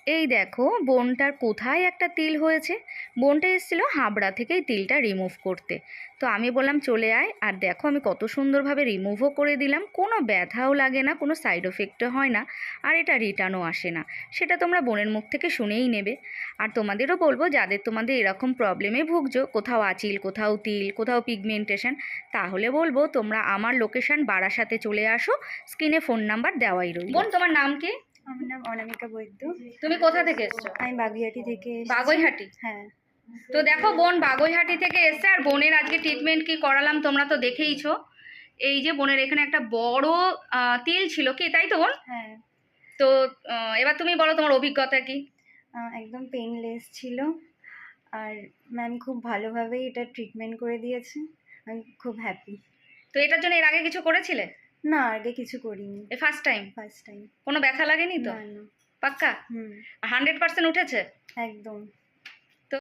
এই দেখো বোনটার কোথায় একটা তিল হয়েছে। বোনটা এসেছিল হাবড়া থেকে এই তিলটা রিমুভ করতে। তো আমি বললাম চলে আয়, আর দেখো আমি কত সুন্দরভাবে রিমুভও করে দিলাম, কোনো ব্যথাও লাগে না, কোনো সাইড এফেক্টও হয় না, আর এটা রিটার্নও আসে না। সেটা তোমরা বোনের মুখ থেকে শুনেই নেবে। আর তোমাদেরও বলবো, যাদের তোমাদের এরকম প্রবলেমে ভুগছো, কোথাও আঁচিল, কোথাও তিল, কোথাও পিগমেন্টেশন, তাহলে বলবো তোমরা আমার লোকেশন বারাসাতে চলে আসো, স্ক্রিনে ফোন নাম্বার দেওয়াই রইল। বোন তোমার নাম কি? আমার নাম অনামিকা বৈদ্য। তুমি কোথা থেকে এসছো? আমি বাগুইহাটি থেকে এসেছি। বাগুইহাটি? হ্যাঁ। তো দেখো বোন বাগুইহাটি থেকে এসছে, আর বোনের আজকে ট্রিটমেন্ট কি করালাম তোমরা তো দেখেইছো। এই যে বোনের এখানে একটা বড় তিল ছিল, কি তাই তো বোন? হ্যাঁ। তো এবার তুমি বলো তোমার অভিজ্ঞতা কি? একদম পেইনলেস ছিল, আর ম্যাম খুব ভালোভাবেই এটা ট্রিটমেন্ট করে দিয়েছে। আমি খুব হ্যাপি। তো এটার জন্য এর আগে কিছু করেছিলে? না, আগে কিছু করিনি, এ ফার্স্ট টাইম? First time. কোনো ব্যথা লাগেনি তো? না না। পাক্কা? হুম। 100% উঠেছে? একদম।